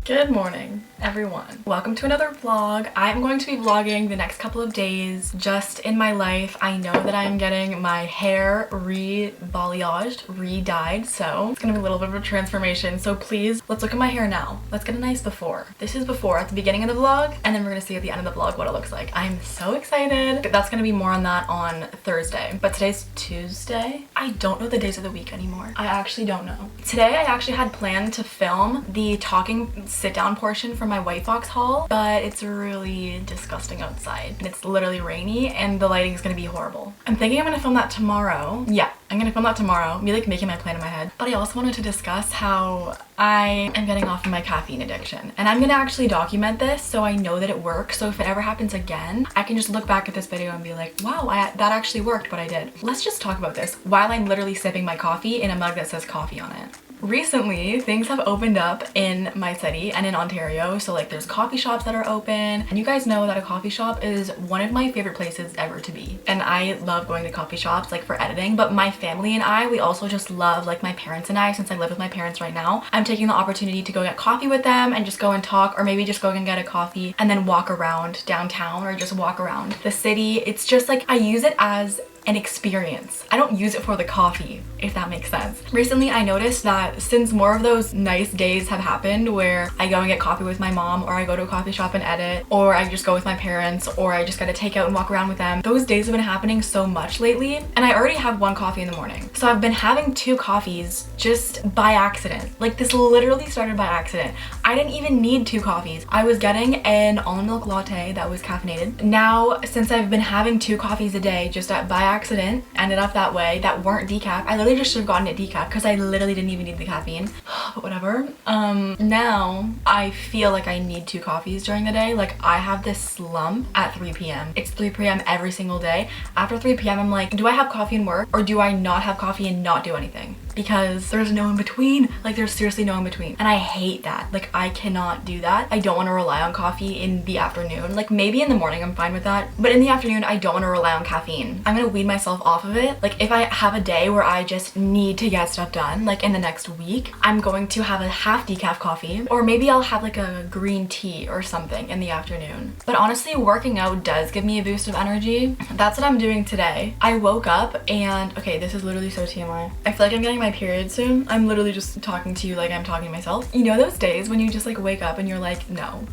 Good morning, everyone. Welcome to another vlog. I'm going to be vlogging the next couple of days just in my life. I know that I'm getting my hair re-balayaged, re-dyed, so it's gonna be a little bit of a transformation. So please, let's look at my hair now. Let's get a nice before. This is before at the beginning of the vlog, and then we're gonna see at the end of the vlog what it looks like. I'm so excited. That's gonna be more on that on Thursday, but today's Tuesday. I don't know the days of the week anymore. I actually don't know. Today I actually had planned to film the talking sit down portion for my White Fox haul, but it's really disgusting outside and it's literally rainy and the lighting is gonna be horrible. I'm thinking I'm gonna film that tomorrow. Yeah, I'm gonna film that tomorrow. Me like making my plan in my head. But I also wanted to discuss how I am getting off of my caffeine addiction, and I'm gonna actually document this so I know that it works. So if it ever happens again, I can just look back at this video and be like, wow, that actually worked, but I did. Let's just talk about this while I'm literally sipping my coffee in a mug that says coffee on it. Recently, things have opened up in my city and in Ontario. So like there's coffee shops that are open, and you guys know that a coffee shop is one of my favorite places ever to be. And I love going to coffee shops like for editing, but my family and I, we also just love, like my parents and I, since I live with my parents right now, I'm taking the opportunity to go get coffee with them and just go and talk, or maybe just go and get a coffee and then walk around downtown or just walk around the city. It's just like, I use it as an experience. I don't use it for the coffee, if that makes sense. Recently, I noticed that since more of those nice days have happened where I go and get coffee with my mom, or I go to a coffee shop and edit, or I just go with my parents, or I just gotta take out and walk around with them, those days have been happening so much lately, and I already have one coffee in the morning. So I've been having 2 coffees just by accident. Like this literally started by accident. I didn't even need 2 coffees. I was getting an almond milk latte that was caffeinated. Now, since I've been having 2 coffees a day just by accident, ended up that way, that weren't decaf. I literally just should have gotten it decaf because I literally didn't even need the caffeine. But whatever. Now I feel like I need 2 coffees during the day. Like I have this slump at 3 p.m. It's 3 p.m. every single day. After 3 p.m. I'm like, do I have coffee and work, or do I not have coffee and not do anything? Because there's no in between. Like there's seriously no in between. And I hate that. Like I cannot do that. I don't want to rely on coffee in the afternoon. Like maybe in the morning I'm fine with that, but in the afternoon I don't want to rely on caffeine. I'm gonna weed myself off of it. Like if I have a day where I just need to get stuff done, like in the next week, I'm going to have a half decaf coffee, or maybe I'll have like a green tea or something in the afternoon. But honestly, working out does give me a boost of energy. That's what I'm doing today. I woke up and, okay, this is literally so TMI. I feel like I'm getting my period soon. I'm literally just talking to you like I'm talking to myself. You know those days when you just like wake up and you're like, no.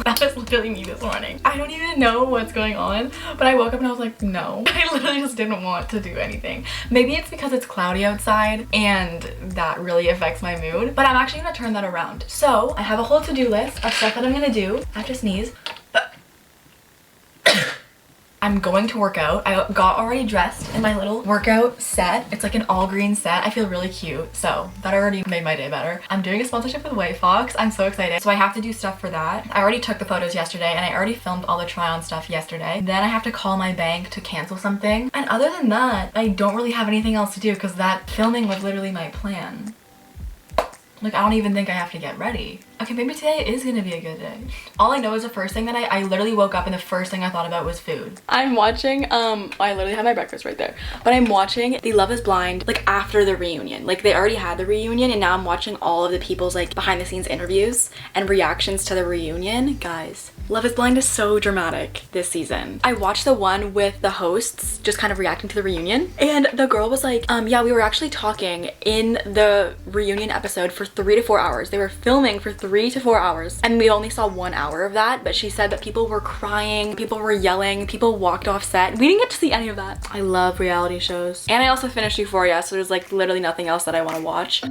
That was literally me this morning. I don't even know what's going on, but I woke up and I was like, no. I literally just didn't want to do anything. Maybe it's because it's cloudy outside and that really affects my mood, but I'm actually gonna turn that around. So I have a whole to-do list of stuff that I'm gonna do. I have to sneeze. I'm going to work out. I got already dressed in my little workout set. It's like an all green set. I feel really cute, so that already made my day better. I'm doing a sponsorship with White Fox. I'm so excited. So I have to do stuff for that. I already took the photos yesterday, and I already filmed all the try-on stuff yesterday. Then I have to call my bank to cancel something. And other than that, I don't really have anything else to do because that filming was literally my plan. Like, I don't even think I have to get ready. Okay, maybe today is gonna be a good day. All I know is the first thing that I literally woke up and the first thing I thought about was food. I'm watching, I literally have my breakfast right there, but I'm watching the Love is Blind, like after the reunion. Like they already had the reunion, and now I'm watching all of the people's like behind the scenes interviews and reactions to the reunion. Guys, Love is Blind is so dramatic this season. I watched the one with the hosts just kind of reacting to the reunion, and the girl was like, yeah, we were actually talking in the reunion episode for 3 to 4 hours. They were filming for 3 to 4 hours, and we only saw 1 hour of that, but she said that people were crying, people were yelling, people walked off set. We didn't get to see any of that. I love reality shows. And I also finished Euphoria, so there's like literally nothing else that I want to watch.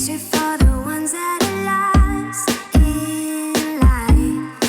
For the ones that are lost in life.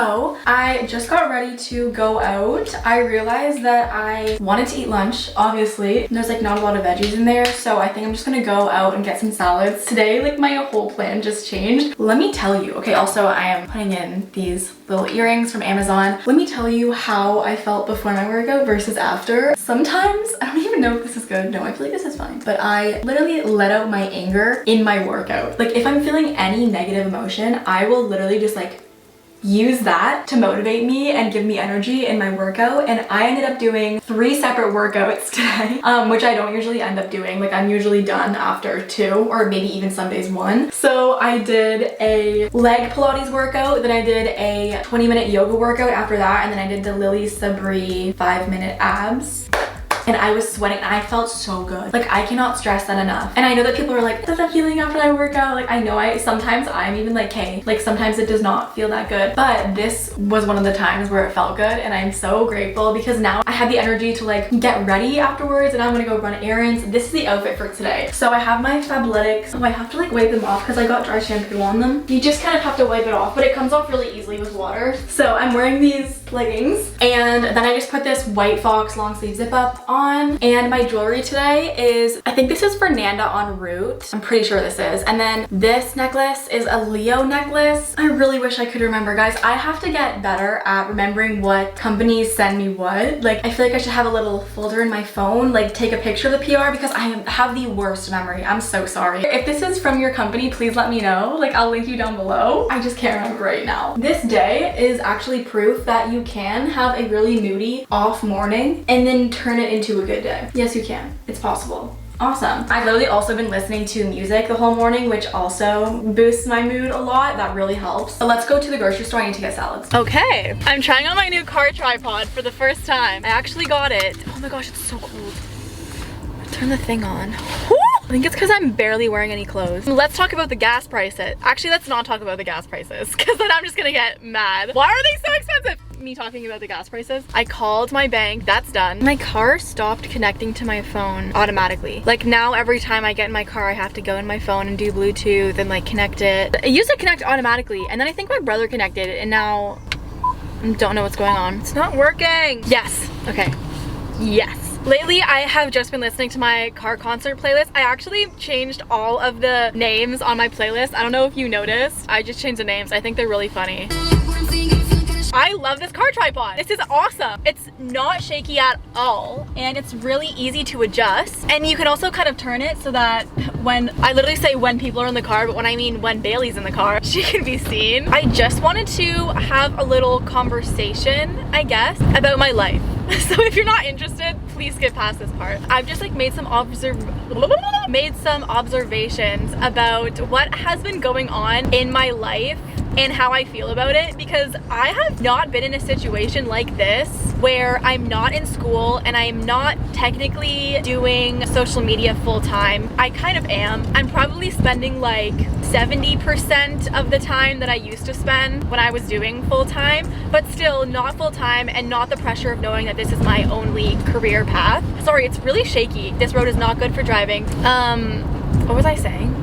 So I just got ready to go out. I realized that I wanted to eat lunch, obviously. There's like not a lot of veggies in there, so I think I'm just gonna go out and get some salads. Today, like my whole plan just changed. Let me tell you. Okay, also I am putting in these little earrings from Amazon. Let me tell you how I felt before my workout versus after. Sometimes, I don't even know if this is good. No, I feel like this is fine. But I literally let out my anger in my workout. Like if I'm feeling any negative emotion, I will literally just like use that to motivate me and give me energy in my workout. And I ended up doing 3 separate workouts today, which I don't usually end up doing. Like I'm usually done after 2 or maybe even some days 1. So I did a leg Pilates workout, then I did a 20-minute yoga workout after that, and then I did the Lily Sabri 5-minute abs. And I was sweating and I felt so good. Like I cannot stress that enough. And I know that people are like, does that feeling after I work out? Like I know sometimes I'm even like, hey, like sometimes it does not feel that good. But this was one of the times where it felt good, and I'm so grateful because now I have the energy to like get ready afterwards, and I'm gonna go run errands. This is the outfit for today. So I have my Fabletics. Oh, I have to like wipe them off because I got dry shampoo on them. You just kind of have to wipe it off, but it comes off really easily with water. So I'm wearing these leggings, and then I just put this white Fox long sleeve zip up on. And my jewelry today is, I think this is for Nanda en route. I'm pretty sure this is. And then this necklace is a Leo necklace. I really wish I could remember, guys. I have to get better at remembering what companies send me what. Like I feel like I should have a little folder in my phone, like take a picture of the PR, because I have the worst memory. I'm so sorry. If this is from your company, please let me know. Like I'll link you down below. I just can't remember right now. This day is actually proof that you can have a really moody off morning and then turn it into a good day. Yes, you can. It's possible. Awesome. I've literally also been listening to music the whole morning, which also boosts my mood a lot. That really helps. But let's go to the grocery store. I need to get salads. Okay, I'm trying on my new car tripod for the first time. I actually got it. Oh my gosh, it's so cold. Turn the thing on. Woo! I think it's because I'm barely wearing any clothes. Let's talk about the gas prices. Actually, let's not talk about the gas prices because then I'm just gonna get mad. Why are they so expensive? Me talking about the gas prices. I called my bank, that's done. My car stopped connecting to my phone automatically. Like now every time I get in my car, I have to go in my phone and do Bluetooth and like connect it. It used to connect automatically, and then I think my brother connected it, and now I don't know what's going on. It's not working. Yes, okay, yes. Lately, I have just been listening to my car concert playlist. I actually changed all of the names on my playlist. I don't know if you noticed. I just changed the names. I think they're really funny. I love this car tripod. This is awesome. It's not shaky at all, and it's really easy to adjust. And you can also kind of turn it so that when, I literally say when people are in the car, but when I mean when Bailey's in the car, she can be seen. I just wanted to have a little conversation, I guess, about my life. So if you're not interested, please skip past this part. I've just like made some observations about what has been going on in my life and how I feel about it, because I have not been in a situation like this where I'm not in school and I'm not technically doing social media full time. I kind of am. I'm probably spending like 70% of the time that I used to spend when I was doing full time, but still not full time and not the pressure of knowing that this is my only career path. Sorry, it's really shaky. This road is not good for driving. What was I saying?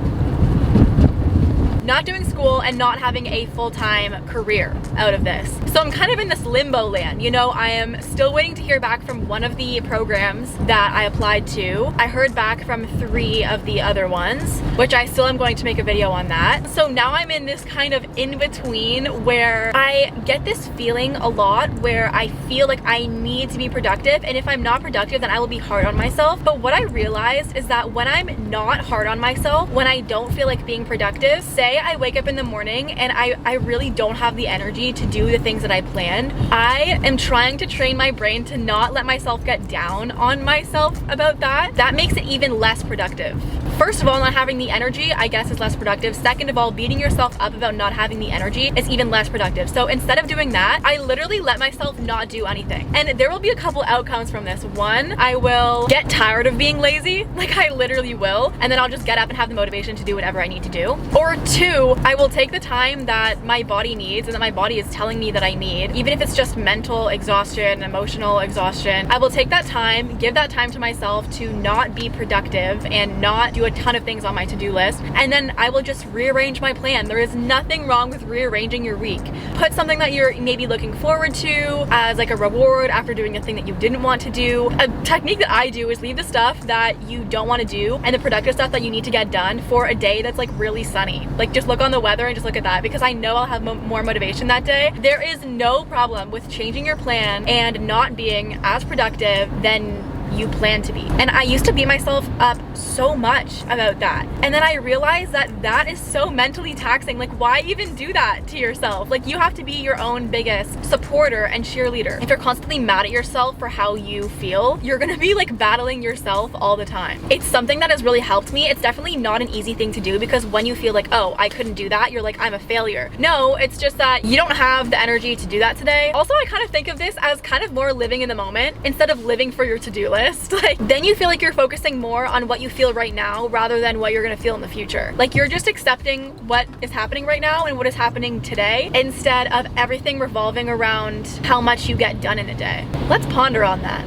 Not doing school and not having a full-time career out of this. So I'm kind of in this limbo land, you know. I am still waiting to hear back from one of the programs that I applied to. I heard back from 3 of the other ones, which I still am going to make a video on that. So now I'm in this kind of in-between where I get this feeling a lot where I feel like I need to be productive, and if I'm not productive, then I will be hard on myself. But what I realized is that when I'm not hard on myself, when I don't feel like being productive, say I wake up in the morning and I really don't have the energy to do the things that I planned, I am trying to train my brain to not let myself get down on myself about that. That makes it even less productive. First of all, not having the energy, I guess, is less productive. Second of all, beating yourself up about not having the energy is even less productive. So instead of doing that, I literally let myself not do anything. And there will be a couple outcomes from this. One, I will get tired of being lazy, like I literally will, and then I'll just get up and have the motivation to do whatever I need to do. Or 2, I will take the time that my body needs and that my body is telling me that I need, even if it's just mental exhaustion, emotional exhaustion. I will take that time, give that time to myself to not be productive and not do a ton of things on my to-do list, and then I will just rearrange my plan. There is nothing wrong with rearranging your week. Put something that you're maybe looking forward to as like a reward after doing a thing that you didn't want to do. A technique that I do is leave the stuff that you don't want to do and the productive stuff that you need to get done for a day that's like really sunny. Like just look on the weather and just look at that, because I know I'll have more motivation that day. There is no problem with changing your plan and not being as productive than you plan to be. And I used to beat myself up so much about that, and then I realized that that is so mentally taxing. Like, why even do that to yourself? Like, you have to be your own biggest supporter and cheerleader. If you're constantly mad at yourself for how you feel, you're gonna be like battling yourself all the time. It's something that has really helped me. It's definitely not an easy thing to do, because when you feel like, oh, I couldn't do that, you're like, I'm a failure. No, it's just that you don't have the energy to do that today. Also, I kind of think of this as kind of more living in the moment instead of living for your to-do list. Like, then you feel like you're focusing more on what you feel right now rather than what you're gonna feel in the future. Like, you're just accepting what is happening right now and what is happening today instead of everything revolving around how much you get done in a day. Let's ponder on that.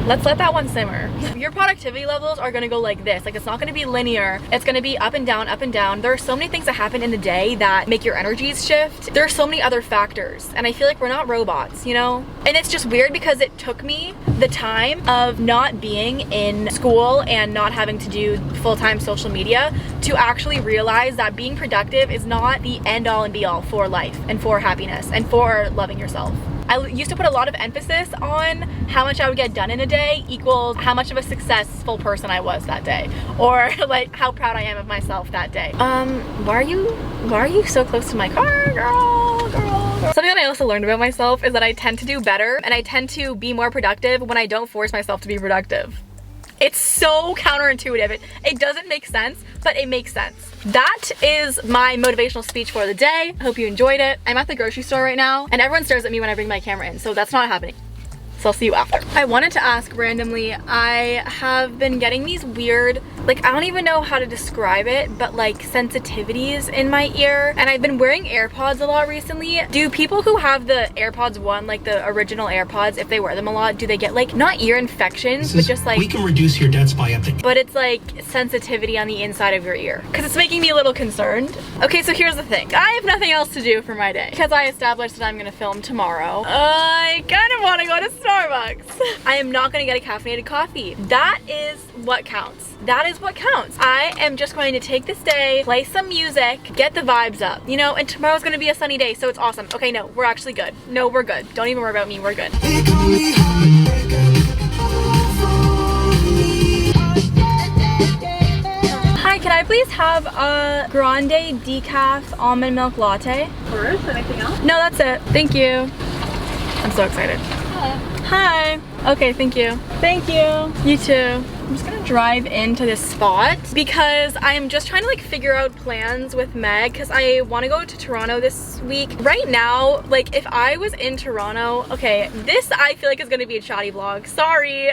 Let's let that one simmer. Your productivity levels are gonna go like this. Like, it's not gonna be linear. It's gonna be up and down, up and down. There are so many things that happen in the day that make your energies shift. There are so many other factors, and I feel like we're not robots, you know? And it's just weird because it took me the time of not being in school and not having to do full-time social media to actually realize that being productive is not the end all and be all for life and for happiness and for loving yourself. I used to put a lot of emphasis on how much I would get done in a day equals how much of a successful person I was that day, or like how proud I am of myself that day. Why are you so close to my car, girl? Something that I also learned about myself is that I tend to do better and I tend to be more productive when I don't force myself to be productive. It's so counterintuitive. It doesn't make sense, but it makes sense. That is my motivational speech for the day. I hope you enjoyed it. I'm at the grocery store right now, and everyone stares at me when I bring my camera in, so that's not happening. So I'll see you after. I wanted to ask randomly, I have been getting these weird, like, I don't even know how to describe it, but like sensitivities in my ear, and I've been wearing AirPods a lot recently. Do people who have the AirPods 1, like the original AirPods, if they wear them a lot, do they get like, not ear infections, but just like, we can reduce your deaths by up to, but it's like sensitivity on the inside of your ear, because it's making me a little concerned. Okay, so here's the thing. I have nothing else to do for my day because I established that I'm gonna film tomorrow. I kind of want to go to Starbucks. I am not gonna get a caffeinated coffee. That is what counts. That is what counts. I am just going to take this day, play some music, get the vibes up, you know, and tomorrow's gonna be a sunny day, so it's awesome. Okay, no, we're actually good. No, we're good. Don't even worry about me, we're good. Hi, can I please have a grande decaf almond milk latte? Of course, anything else? No, that's it. Thank you. I'm so excited. Hi. Okay, thank you. Thank you. You too. I'm just gonna drive into this spot because I'm just trying to like figure out plans with Meg because I want to go to Toronto this week. Right now, like if I was in Toronto, okay, this I feel like is gonna be a chatty vlog. Sorry,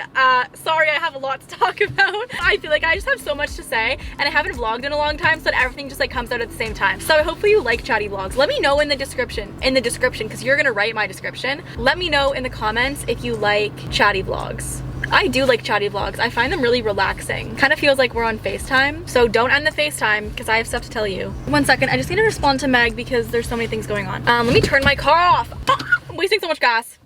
sorry, I have a lot to talk about. I feel like I just have so much to say and I haven't vlogged in a long time, so that everything just like comes out at the same time. So hopefully you like chatty vlogs. Let me know in the description, because you're gonna write my description. Let me know in the comments if you like chatty vlogs. I do like chatty vlogs. I find them really relaxing. Kind of feels like we're on FaceTime. So don't end the FaceTime because I have stuff to tell you. 1 second, I just need to respond to Meg because there's so many things going on. Let me turn my car off. I'm wasting so much gas.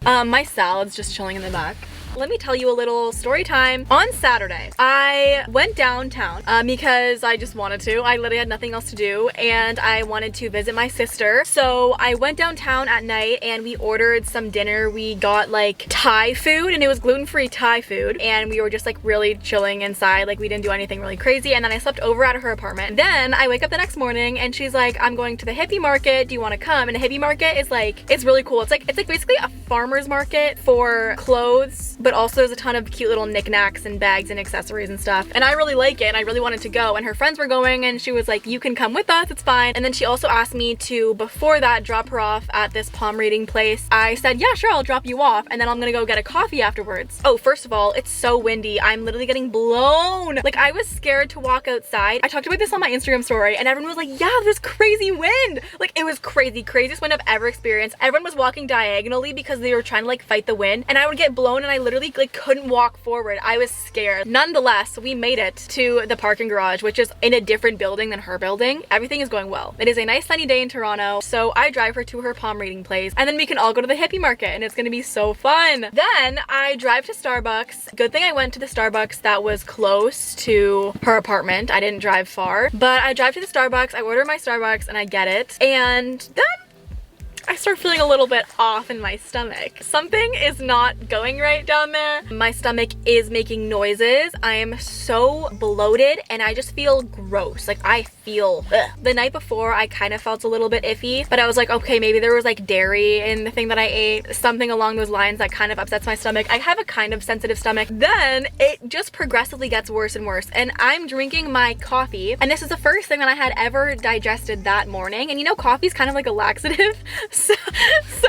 My salad's just chilling in the back. Let me tell you a little story time. On Saturday, I went downtown because I just wanted to. I literally had nothing else to do and I wanted to visit my sister. So I went downtown at night and we ordered some dinner. We got like Thai food and it was gluten-free Thai food. And we were just like really chilling inside. Like we didn't do anything really crazy. And then I slept over at her apartment. Then I wake up the next morning and she's like, I'm going to the hypeee market. Do you want to come? And the hypeee market is like, it's really cool. It's like basically a farmer's market for clothes, but also there's a ton of cute little knickknacks and bags and accessories and stuff. And I really like it and I really wanted to go, and her friends were going and she was like, you can come with us, it's fine. And then she also asked me to, before that, drop her off at this palm reading place. I said, yeah, sure, I'll drop you off and then I'm gonna go get a coffee afterwards. Oh, first of all, it's so windy. I'm literally getting blown. Like I was scared to walk outside. I talked about this on my Instagram story and everyone was like, yeah, there's crazy wind. Like it was crazy, craziest wind I've ever experienced. Everyone was walking diagonally because they were trying to like fight the wind, and I would get blown and I literally literally like couldn't walk forward. I was scared. Nonetheless, we made it to the parking garage, which is in a different building than her building. Everything is going well. It is a nice sunny day in Toronto, so I drive her to her palm reading place, and then we can all go to the hypeee market, and it's gonna be so fun. Then I drive to Starbucks. Good thing I went to the Starbucks that was close to her apartment. I didn't drive far, but I drive to the Starbucks, I order my Starbucks, and I get it, and then I start feeling a little bit off in my stomach. Something is not going right down there. My stomach is making noises. I am so bloated and I just feel gross. Like I feel ugh. The night before I kind of felt a little bit iffy, but I was like, okay, maybe there was like dairy in the thing that I ate, something along those lines that kind of upsets my stomach. I have a kind of sensitive stomach. Then it just progressively gets worse and worse, and I'm drinking my coffee, and this is the first thing that I had ever digested that morning. And you know, coffee's kind of like a laxative. So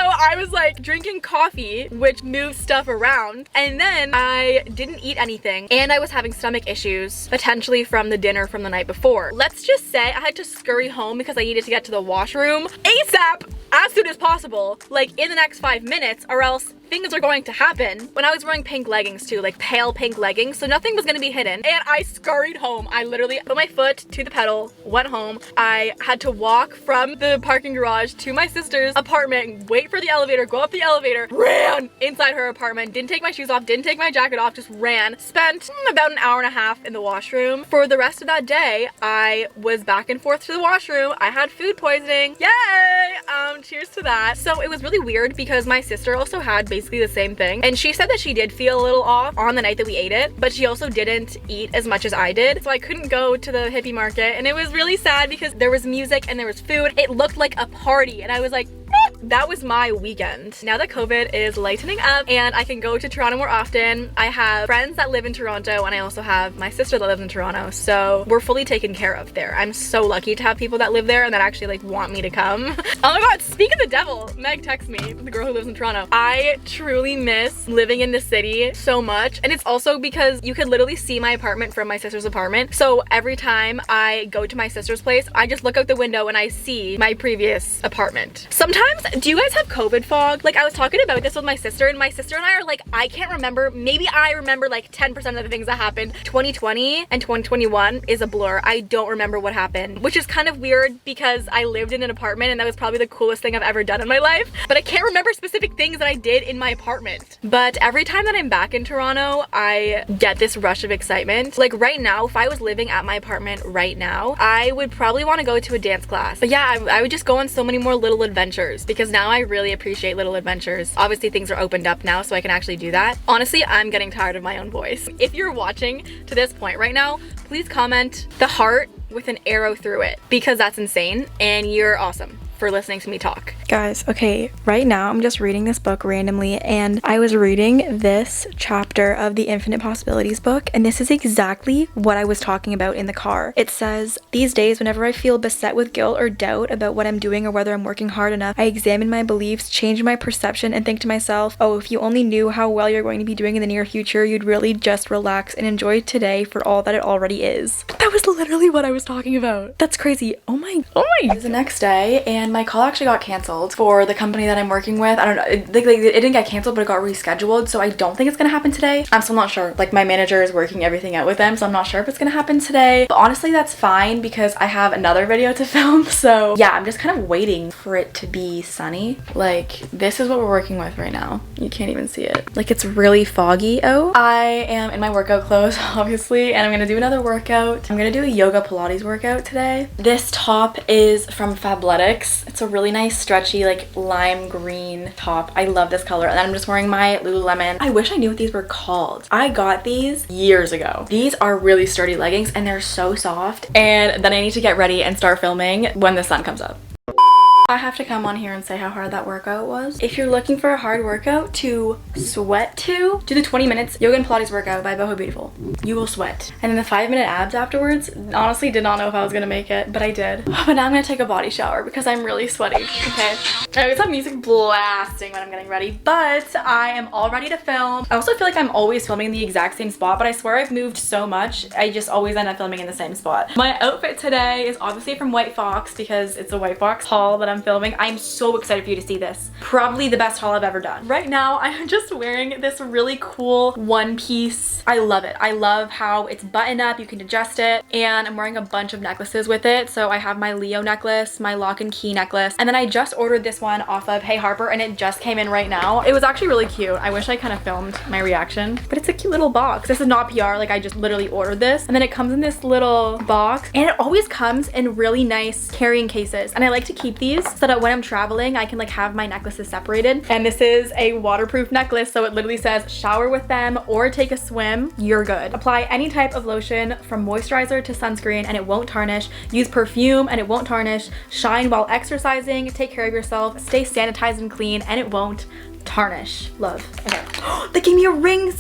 I was like drinking coffee, which moves stuff around, and then I didn't eat anything, and I was having stomach issues, potentially from the dinner from the night before. Let's just say I had to scurry home because I needed to get to the washroom ASAP, as soon as possible, like in the next 5 minutes, or else things are going to happen. When I was wearing pink leggings too, like pale pink leggings, so nothing was gonna be hidden, and I scurried home. I literally put my foot to the pedal, went home. I had to walk from the parking garage to my sister's apartment, wait for the elevator, go up the elevator, ran inside her apartment, didn't take my shoes off, didn't take my jacket off, just ran. Spent about an hour and a half in the washroom. For the rest of that day, I was back and forth to the washroom. I had food poisoning. Yay! Cheers to that. So it was really weird because my sister also had basically the same thing, and she said that she did feel a little off on the night that we ate it, but she also didn't eat as much as I did, so I couldn't go to the hypeee market, and it was really sad because there was music and there was food. It looked like a party, and I was like, that was my weekend. Now that COVID is lightening up and I can go to Toronto more often, I have friends that live in Toronto, and I also have my sister that lives in Toronto, so we're fully taken care of there. I'm so lucky to have people that live there and that actually like want me to come. Oh my god, speak of the devil, Meg texted me, the girl who lives in Toronto. I truly miss living in the city so much, and it's also because you could literally see my apartment from my sister's apartment, so every time I go to my sister's place, I just look out the window and I see my previous apartment. Sometimes, do you guys have COVID fog? Like, I was talking about this with my sister, and my sister and I are like, I can't remember, maybe I remember like 10% of the things that happened. 2020 and 2021 is a blur. I don't remember what happened, which is kind of weird because I lived in an apartment and that was probably the coolest thing I've ever done in my life, but I can't remember specific things that I did in my apartment. But every time that I'm back in Toronto, I get this rush of excitement. Like right now, if I was living at my apartment right now, I would probably want to go to a dance class. But yeah, I would just go on so many more little adventures because now I really appreciate little adventures. Obviously things are opened up now, so I can actually do that. Honestly, I'm getting tired of my own voice. If you're watching to this point right now, please comment the heart with an arrow through it because that's insane and you're awesome for listening to me talk. Guys, okay, right now I'm just reading this book randomly, and I was reading this chapter of the Infinite Possibilities book, and this is exactly what I was talking about in the car. It says, these days, whenever I feel beset with guilt or doubt about what I'm doing or whether I'm working hard enough, I examine my beliefs, change my perception, and think to myself, oh, if you only knew how well you're going to be doing in the near future, you'd really just relax and enjoy today for all that it already is. That was literally what I was talking about. That's crazy. Oh my. It was the next day, and my call actually got canceled for the company that I'm working with. I don't know, it didn't get canceled, but it got rescheduled, so I don't think it's gonna happen today. I'm still not sure. Like, my manager is working everything out with them, so I'm not sure if it's gonna happen today, but honestly that's fine because I have another video to film. So yeah, I'm just kind of waiting for it to be sunny. Like, this is what we're working with right now. You can't even see it. Like, it's really foggy out. I am in my workout clothes obviously, and I'm gonna do another workout. I'm gonna do a yoga Pilates workout today. This top is from Fabletics. It's a really nice stretchy like lime green top. I love this color. And then I'm just wearing my Lululemon. I wish I knew what these were called. I got these years ago. These are really sturdy leggings and they're so soft. And then I need to get ready and start filming when the sun comes up. I have to come on here and say how hard that workout was. If you're looking for a hard workout to sweat to, do the 20 minutes yoga and Pilates workout by Boho Beautiful. You will sweat. And then the 5-minute abs afterwards, honestly did not know if I was gonna make it, but I did. But now I'm gonna take a body shower because I'm really sweaty, okay? I always have music blasting when I'm getting ready, but I am all ready to film. I also feel like I'm always filming in the exact same spot, but I swear I've moved so much, I just always end up filming in the same spot. My outfit today is obviously from White Fox because it's a White Fox haul that I'm I'm filming. I'm so excited for you to see this. Probably the best haul I've ever done. Right now, I'm just wearing this really cool one piece. I love it. I love how it's button up, you can adjust it, and I'm wearing a bunch of necklaces with it. So I have my Leo necklace, my lock and key necklace, and then I just ordered this one off of Hey Harper, and it just came in right now. It was actually really cute. I wish I kind of filmed my reaction, but it's a cute little box. This is not PR, like I just literally ordered this, and then it comes in this little box, and it always comes in really nice carrying cases, and I like to keep these so that when I'm traveling I can like have my necklaces separated. And this is a waterproof necklace, so it literally says shower with them or take a swim, you're good. Apply any type of lotion from moisturizer to sunscreen and it won't tarnish. Use perfume and it won't tarnish. Shine while exercising. Take care of yourself. Stay sanitized and clean and it won't tarnish. Love. Okay. They gave me a ring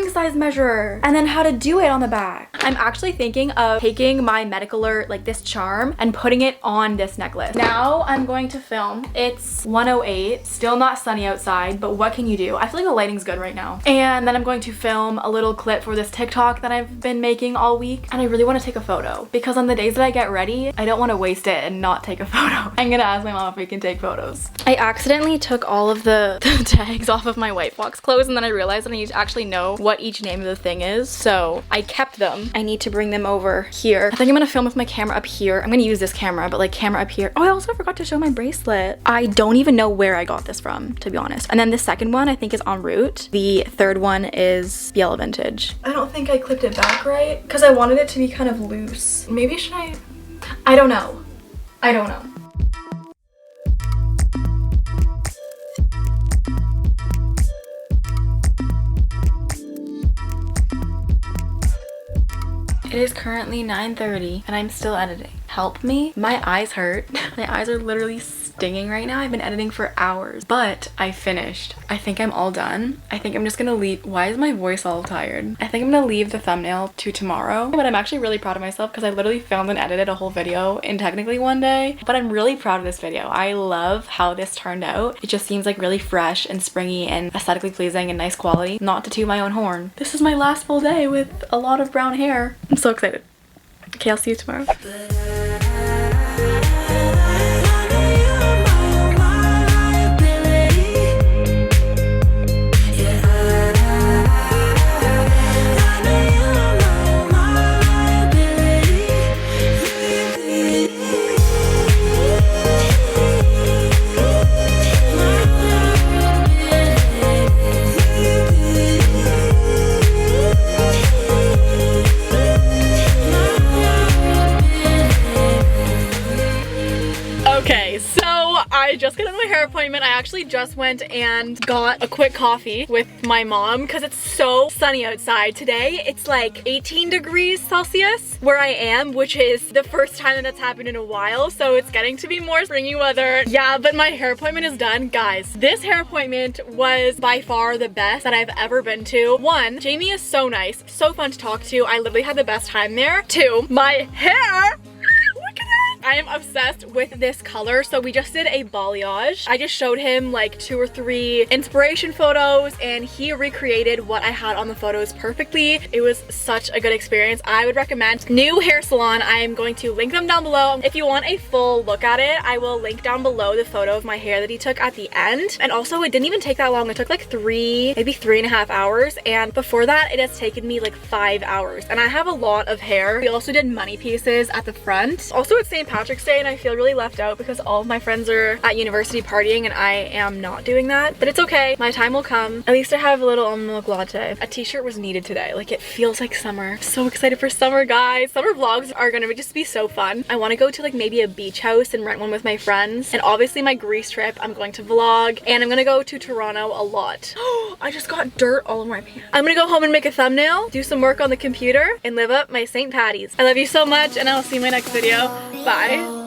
size measurer, and then how to do it on the back. I'm actually thinking of taking my medical alert, like this charm, and putting it on this necklace. Now I'm going to film. It's 1:08, still not sunny outside, but what can you do? I feel like the lighting's good right now. And then I'm going to film a little clip for this TikTok that I've been making all week, and I really want to take a photo because on the days that I get ready, I don't want to waste it and not take a photo. I'm gonna ask my mom if we can take photos. I accidentally took all of the tags off of my White Fox clothes, and then I realized that I need to actually know what each name of the thing is, so I kept them. I need to bring them over here. I think I'm gonna film with my camera up here. I'm gonna use this camera, but like camera up here. Oh, I also forgot to show my bracelet. I don't even know where I got this from, to be honest. And then the second one I think is en route. The third one is Yellow Vintage. I don't think I clipped it back right because I wanted it to be kind of loose. Maybe should I don't know. I don't know. It is currently 9:30 and I'm still editing. Help me. My eyes hurt. My eyes are literally stinging right now. I've been editing for hours, but I finished. I think I'm all done. I think I'm just gonna leave. Why is my voice all tired? I think I'm gonna leave the thumbnail to tomorrow, but I'm actually really proud of myself because I literally filmed and edited a whole video in technically one day, but I'm really proud of this video. I love how this turned out. It just seems like really fresh and springy and aesthetically pleasing and nice quality. Not to toot my own horn. This is my last full day with a lot of brown hair. I'm so excited. Okay, I'll see you tomorrow. I just got out of my hair appointment. I actually just went and got a quick coffee with my mom because it's so sunny outside. Today it's like 18 degrees Celsius where I am, which is the first time that that's happened in a while, so it's getting to be more springy weather. Yeah, but my hair appointment is done. Guys, this hair appointment was by far the best that I've ever been to. One, Jamie is so nice, so fun to talk to. I literally had the best time there. Two, my hair, I am obsessed with this color. So we just did a balayage. I just showed him like 2 or 3 inspiration photos and he recreated what I had on the photos perfectly. It was such a good experience. I would recommend new hair salon. I'm going to link them down below. If you want a full look at it, I will link down below the photo of my hair that he took at the end. And also it didn't even take that long. It took like maybe 3.5 hours. And before that, it has taken me like 5 hours. And I have a lot of hair. We also did money pieces at the front. Also it's St. Patrick's Day and I feel really left out because all of my friends are at university partying and I am not doing that. But it's okay. My time will come. At least I have a little almond milk latte. A t-shirt was needed today. Like it feels like summer. I'm so excited for summer, guys. Summer vlogs are gonna just be so fun. I want to go to like maybe a beach house and rent one with my friends. And obviously my Greece trip, I'm going to vlog. And I'm gonna go to Toronto a lot. I just got dirt all over my pants. I'm gonna go home and make a thumbnail, do some work on the computer, and live up my St. Patty's. I love you so much and I'll see you in my next video. Bye.